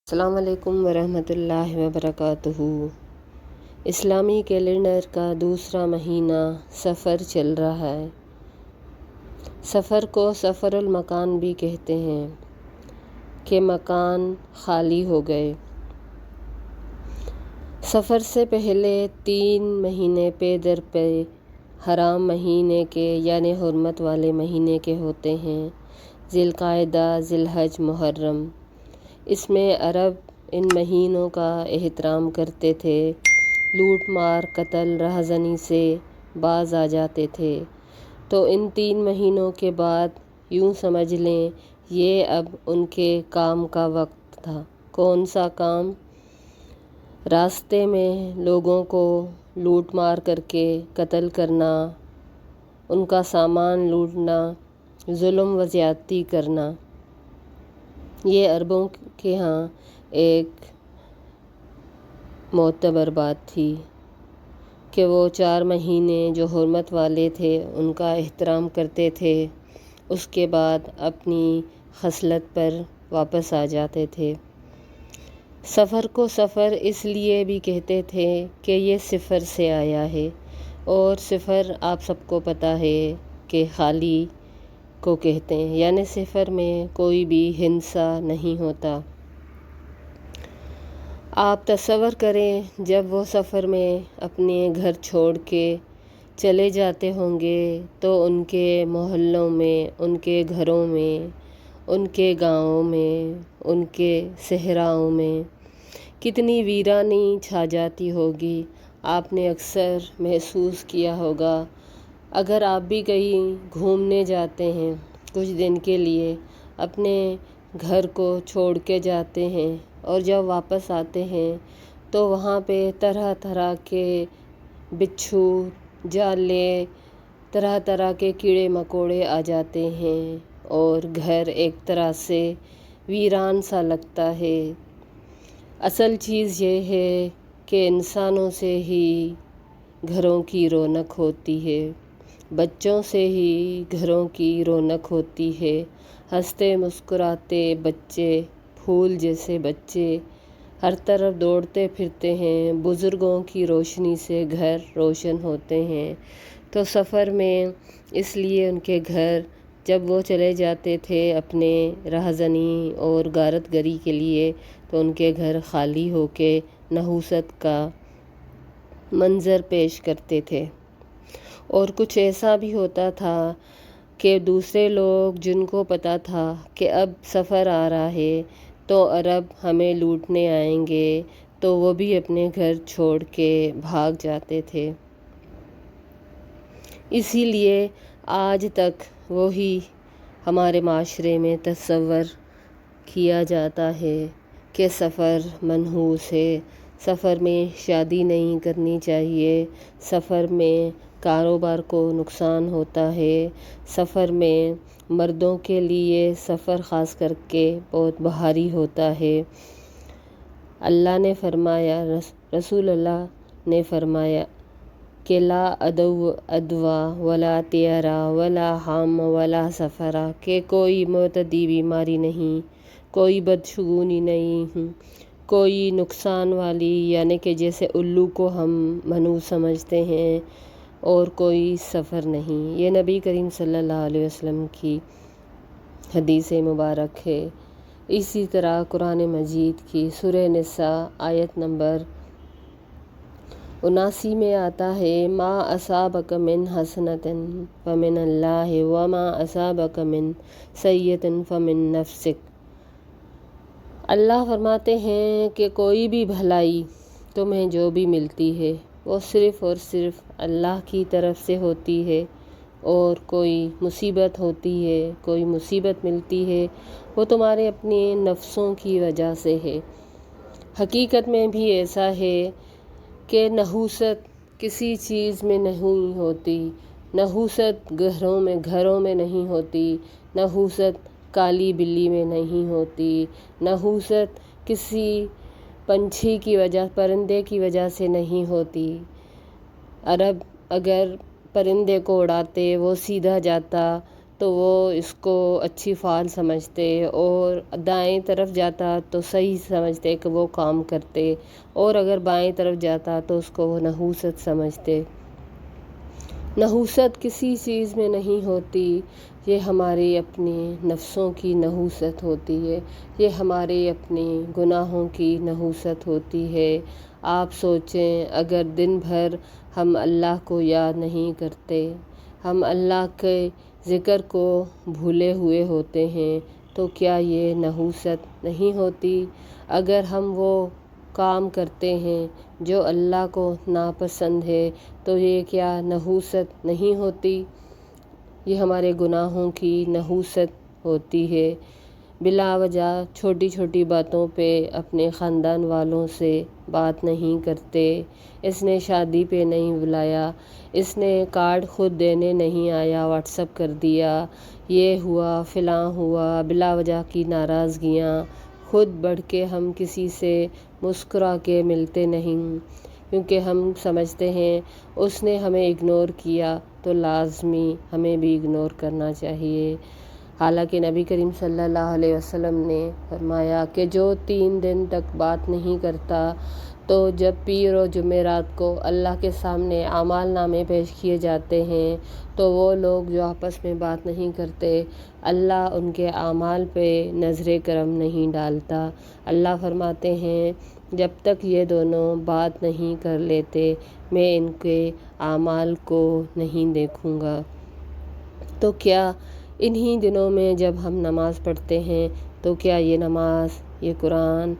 السلام علیکم ورحمۃ اللہ وبرکاتہ۔ اسلامی کیلنڈر کا دوسرا مہینہ صفر چل رہا ہے۔ صفر کو صفر المکان بھی کہتے ہیں کہ مکان خالی ہو گئے۔ صفر سے پہلے 3 مہینے پے در پے حرام مہینے کے یعنی حرمت والے مہینے کے ہوتے ہیں: ذی القعدہ، ذی الحج، محرم۔ اس میں عرب ان مہینوں کا احترام کرتے تھے، لوٹ مار، قتل، رہزنی سے باز آ جاتے تھے۔ تو ان 3 مہینوں کے بعد یوں سمجھ لیں یہ اب ان کے کام کا وقت تھا۔ کون سا کام؟ راستے میں لوگوں کو لوٹ مار کر کے قتل کرنا، ان کا سامان لوٹنا، ظلم و زیادتی کرنا۔ یہ عربوں کے ہاں ایک معتبر بات تھی کہ وہ 4 مہینے جو حرمت والے تھے ان کا احترام کرتے تھے، اس کے بعد اپنی خصلت پر واپس آ جاتے تھے۔ صفر کو صفر اس لیے بھی کہتے تھے کہ یہ صفر سے آیا ہے، اور صفر آپ سب کو پتہ ہے کہ خالی کو کہتے ہیں، یعنی صفر میں کوئی بھی ہنسا نہیں ہوتا۔ آپ تصور کریں جب وہ سفر میں اپنے گھر چھوڑ کے چلے جاتے ہوں گے تو ان کے محلوں میں، ان کے گھروں میں، ان کے گاؤں میں، ان کے صحراؤں میں کتنی ویرانی چھا جاتی ہوگی۔ آپ نے اکثر محسوس کیا ہوگا، اگر آپ بھی کہیں گھومنے جاتے ہیں کچھ دن کے لیے، اپنے گھر کو چھوڑ کے جاتے ہیں اور جب واپس آتے ہیں تو وہاں پہ طرح طرح کے بچھو، جالے، طرح طرح کے کیڑے مکوڑے آ جاتے ہیں اور گھر ایک طرح سے ویران سا لگتا ہے۔ اصل چیز یہ ہے کہ انسانوں سے ہی گھروں کی رونق ہوتی ہے، بچوں سے ہی گھروں کی رونق ہوتی ہے۔ ہنستے مسکراتے بچے، پھول جیسے بچے ہر طرف دوڑتے پھرتے ہیں، بزرگوں کی روشنی سے گھر روشن ہوتے ہیں۔ تو سفر میں اس لیے ان کے گھر جب وہ چلے جاتے تھے اپنے رہزنی اور غارت گری کے لیے تو ان کے گھر خالی ہو کے نحوست کا منظر پیش کرتے تھے۔ اور کچھ ایسا بھی ہوتا تھا کہ دوسرے لوگ جن کو پتہ تھا کہ اب سفر آ رہا ہے تو عرب ہمیں لوٹنے آئیں گے تو وہ بھی اپنے گھر چھوڑ کے بھاگ جاتے تھے۔ اسی لیے آج تک وہی ہمارے معاشرے میں تصور کیا جاتا ہے کہ سفر منحوس ہے، سفر میں شادی نہیں کرنی چاہیے، سفر میں کاروبار کو نقصان ہوتا ہے، سفر میں مردوں کے لیے سفر خاص کر کے بہت بھاری ہوتا ہے۔ اللہ نے فرمایا، رسول اللہ نے فرمایا کہ لا عدو ادویٰ ولا طیرہ ولا حام ولا سفرہ، کہ کوئی معتدی بیماری نہیں، کوئی بدشگونی نہیں، کوئی نقصان والی یعنی کہ جیسے الو کو ہم منحوس سمجھتے ہیں، اور کوئی سفر نہیں۔ یہ نبی کریم صلی اللہ علیہ وسلم کی حدیث مبارک ہے۔ اسی طرح قرآن مجید کی سورہ نساء آیت نمبر 79 میں آتا ہے: ما اصابک من حسنۃ فمن اللہ وما اصابک من سیئۃ فمن نفسک۔ اللہ فرماتے ہیں کہ کوئی بھی بھلائی تمہیں جو بھی ملتی ہے وہ صرف اور صرف اللہ کی طرف سے ہوتی ہے، اور کوئی مصیبت ہوتی ہے، کوئی مصیبت ملتی ہے وہ تمہارے اپنے نفسوں کی وجہ سے ہے۔ حقیقت میں بھی ایسا ہے کہ نحوست کسی چیز میں نہیں ہوتی، نحوست گھروں میں نہیں ہوتی، نحوست کالی بلی میں نہیں ہوتی، نحوست کسی پنچھی کی وجہ، پرندے کی وجہ سے نہیں ہوتی۔ عرب اگر پرندے کو اڑاتے وہ سیدھا جاتا تو وہ اس کو اچھی فعال سمجھتے، اور دائیں طرف جاتا تو صحیح سمجھتے کہ وہ کام کرتے، اور اگر بائیں طرف جاتا تو اس کو وہ نحوست سمجھتے۔ نحوست کسی چیز میں نہیں ہوتی، یہ ہماری اپنی نفسوں کی نحوست ہوتی ہے، یہ ہمارے اپنے گناہوں کی نحوست ہوتی ہے۔ آپ سوچیں، اگر دن بھر ہم اللہ کو یاد نہیں کرتے، ہم اللہ کے ذکر کو بھولے ہوئے ہوتے ہیں، تو کیا یہ نحوست نہیں ہوتی؟ اگر ہم وہ کام کرتے ہیں جو اللہ کو ناپسند ہے، تو یہ کیا نحوست نہیں ہوتی؟ یہ ہمارے گناہوں کی نحوست ہوتی ہے۔ بلا وجہ چھوٹی چھوٹی باتوں پہ اپنے خاندان والوں سے بات نہیں کرتے۔ اس نے شادی پہ نہیں بلایا، اس نے کارڈ خود دینے نہیں آیا، واٹس ایپ کر دیا، یہ ہوا فلاں ہوا، بلا وجہ کی ناراضگیاں۔ خود بڑھ کے ہم کسی سے مسکرا کے ملتے نہیں، کیونکہ ہم سمجھتے ہیں اس نے ہمیں اگنور کیا تو لازمی ہمیں بھی اگنور کرنا چاہیے۔ حالانکہ نبی کریم صلی اللہ علیہ وسلم نے فرمایا کہ جو 3 دن تک بات نہیں کرتا، تو جب پیر و جمعرات کو اللہ کے سامنے اعمال نامے پیش کیے جاتے ہیں، تو وہ لوگ جو آپس میں بات نہیں کرتے، اللہ ان کے اعمال پہ نظر کرم نہیں ڈالتا۔ اللہ فرماتے ہیں جب تک یہ دونوں بات نہیں کر لیتے، میں ان کے اعمال کو نہیں دیکھوں گا۔ تو کیا انہی دنوں میں جب ہم نماز پڑھتے ہیں، تو کیا یہ نماز، یہ قرآن،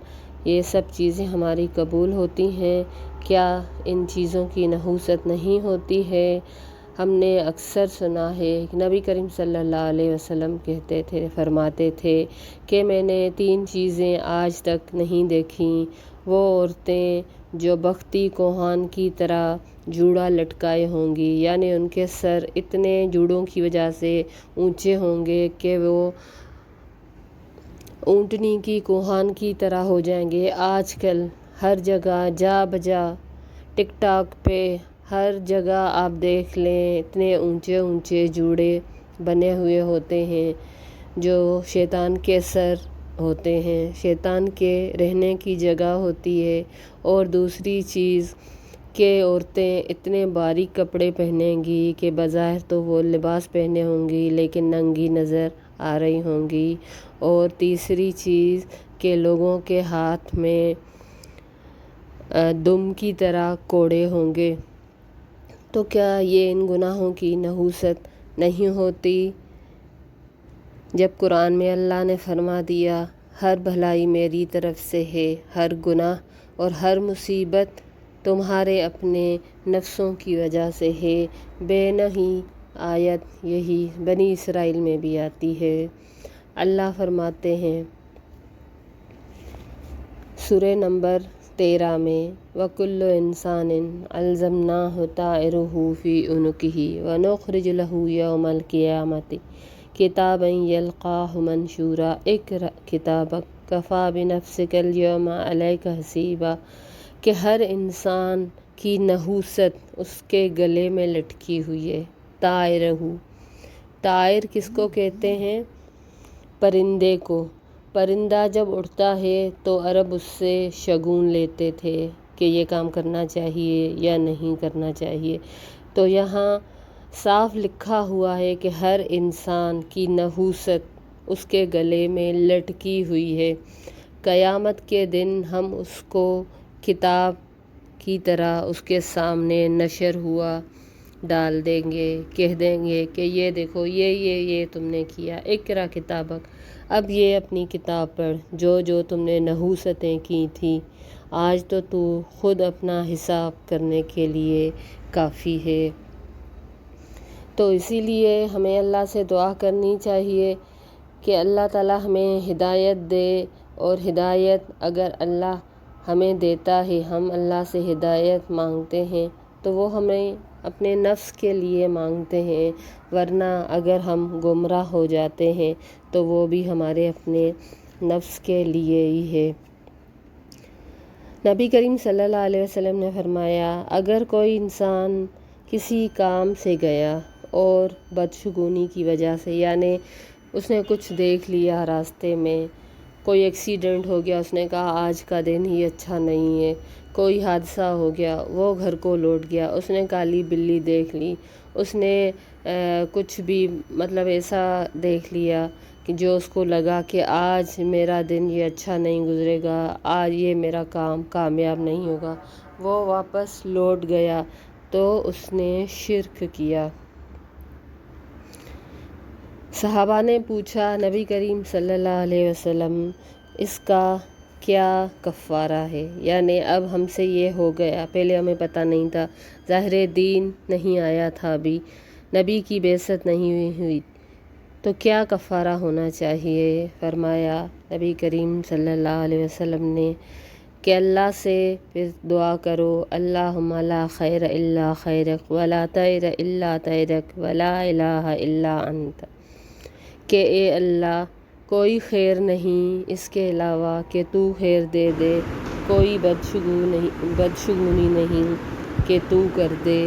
یہ سب چیزیں ہماری قبول ہوتی ہیں؟ کیا ان چیزوں کی نحوست نہیں ہوتی ہے؟ ہم نے اکثر سنا ہے کہ نبی کریم صلی اللہ علیہ وسلم کہتے تھے، فرماتے تھے کہ میں نے 3 چیزیں آج تک نہیں دیکھیں، وہ عورتیں جو بختی کوہان کی طرح جوڑا لٹکائے ہوں گی، یعنی ان کے سر اتنے جوڑوں کی وجہ سے اونچے ہوں گے کہ وہ اونٹنی کی کوہان کی طرح ہو جائیں گے۔ آج کل ہر جگہ جا بجا ٹک ٹاک پہ ہر جگہ آپ دیکھ لیں، اتنے اونچے اونچے جوڑے بنے ہوئے ہوتے ہیں جو شیطان کے سر ہوتے ہیں، شیطان کے رہنے کی جگہ ہوتی ہے۔ اور دوسری چیز کہ عورتیں اتنے باریک کپڑے پہنیں گی کہ بظاہر تو وہ لباس پہنے ہوں گی لیکن ننگی نظر آ رہی ہوں گی۔ اور تیسری چیز کہ لوگوں کے ہاتھ میں دم کی طرح کوڑے ہوں گے۔ تو کیا یہ ان گناہوں کی نحوست نہیں ہوتی؟ جب قرآن میں اللہ نے فرما دیا ہر بھلائی میری طرف سے ہے، ہر گناہ اور ہر مصیبت تمہارے اپنے نفسوں کی وجہ سے ہے، بے نہی آیت یہی بنی اسرائیل میں بھی آتی ہے۔ اللہ فرماتے ہیں سورہ نمبر 13 میں وَكُلُّ إِنسَانٍ أَلْزَمْنَاهُ طَائِرَهُ فِي عُنُقِهِ وَنُخْرِجُ لَهُ يَوْمَ الْقِيَامَةِ كِتَابًا يَلْقَاهُ مَنشُورًا اقْرَأْ كِتَابَكَ كَفَىٰ بِنَفْسِكَ الْيَوْمَ عَلَيْكَ حَسِيبًا، کہ ہر انسان کی نحوست اس کے گلے میں لٹکی ہوئی ہے۔ طائرہ، طائر کس کو کہتے ہیں؟ پرندے کو۔ پرندہ جب اڑتا ہے تو عرب اس سے شگون لیتے تھے کہ یہ کام کرنا چاہیے یا نہیں کرنا چاہیے۔ تو یہاں صاف لکھا ہوا ہے کہ ہر انسان کی نحوست اس کے گلے میں لٹکی ہوئی ہے۔ قیامت کے دن ہم اس کو کتاب کی طرح اس کے سامنے نشر ہوا ڈال دیں گے، کہہ دیں گے کہ یہ دیکھو یہ تم نے کیا، اقرا کتابک، اب یہ اپنی کتاب پڑھ، جو تم نے نحوستیں کی تھیں، آج تو خود اپنا حساب کرنے کے لیے کافی ہے۔ تو اسی لیے ہمیں اللہ سے دعا کرنی چاہیے کہ اللہ تعالیٰ ہمیں ہدایت دے، اور ہدایت اگر اللہ ہمیں دیتا ہے، ہم اللہ سے ہدایت مانگتے ہیں تو وہ ہمیں اپنے نفس کے لیے مانگتے ہیں، ورنہ اگر ہم گمراہ ہو جاتے ہیں تو وہ بھی ہمارے اپنے نفس کے لیے ہی ہے۔ نبی کریم صلی اللہ علیہ وسلم نے فرمایا اگر کوئی انسان کسی کام سے گیا اور بدشگونی کی وجہ سے، یعنی اس نے کچھ دیکھ لیا راستے میں، کوئی ایکسیڈنٹ ہو گیا، اس نے کہا آج کا دن ہی اچھا نہیں ہے، کوئی حادثہ ہو گیا، وہ گھر کو لوٹ گیا، اس نے کالی بلی دیکھ لی، اس نے کچھ بھی مطلب ایسا دیکھ لیا کہ جو اس کو لگا کہ آج میرا دن یہ اچھا نہیں گزرے گا، آج یہ میرا کام کامیاب نہیں ہوگا، وہ واپس لوٹ گیا تو اس نے شرک کیا۔ صحابہ نے پوچھا نبی کریم صلی اللہ علیہ وسلم اس کا کیا کفارہ ہے؟ یعنی اب ہم سے یہ ہو گیا، پہلے ہمیں پتہ نہیں تھا، ظاہر دین نہیں آیا تھا، ابھی نبی کی بعثت نہیں ہوئی، تو کیا کفارہ ہونا چاہیے؟ فرمایا نبی کریم صلی اللہ علیہ وسلم نے کہ اللہ سے پھر دعا کرو، اللہم لا خیر الا خیرک ولا طیر الا طیرک ولا الہ الا انت، کہ اے اللہ کوئی خیر نہیں اس کے علاوہ کہ تو خیر دے دے، کوئی بدشگونی نہیں کہ تو کر دے،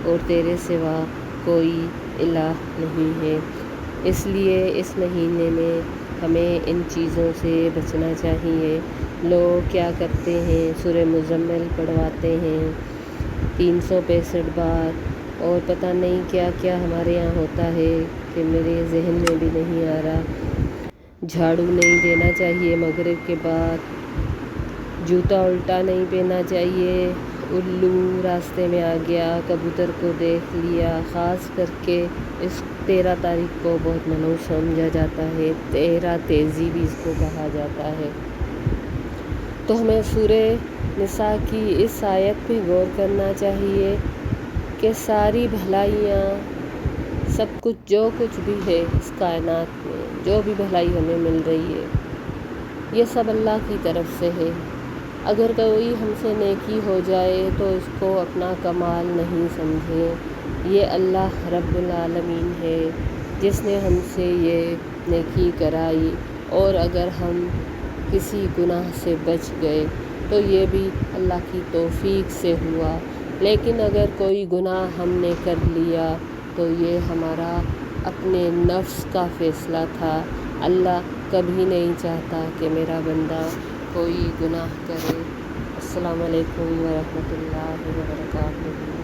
اور تیرے سوا کوئی الہ نہیں ہے۔ اس لیے اس مہینے میں ہمیں ان چیزوں سے بچنا چاہیے۔ لوگ کیا کرتے ہیں، سورہ مزمل پڑھواتے ہیں 365 بار، اور پتہ نہیں کیا کیا ہمارے یہاں ہوتا ہے کہ میرے ذہن میں بھی نہیں آ رہا۔ جھاڑو نہیں دینا چاہیے مغرب کے بعد، جوتا الٹا نہیں پہننا چاہیے، الو راستے میں آ گیا، کبوتر کو دیکھ لیا، خاص کر کے اس 13 تاریخ کو بہت منحوس سمجھا جاتا ہے، 13 تیزی بھی اس کو کہا جاتا ہے۔ تو ہمیں سورہ نساء کی اس آیت پہ غور کرنا چاہیے کہ ساری بھلائیاں، سب کچھ جو کچھ بھی ہے اس کائنات میں، جو بھی بھلائی ہمیں مل رہی ہے، یہ سب اللہ کی طرف سے ہے۔ اگر کوئی ہم سے نیکی ہو جائے تو اس کو اپنا کمال نہیں سمجھیں، یہ اللہ رب العالمین ہے جس نے ہم سے یہ نیکی کرائی، اور اگر ہم کسی گناہ سے بچ گئے تو یہ بھی اللہ کی توفیق سے ہوا، لیکن اگر کوئی گناہ ہم نے کر لیا تو یہ ہمارا اپنے نفس کا فیصلہ تھا۔ اللہ کبھی نہیں چاہتا کہ میرا بندہ کوئی گناہ کرے۔ السلام علیکم ورحمۃ اللہ وبرکاتہ۔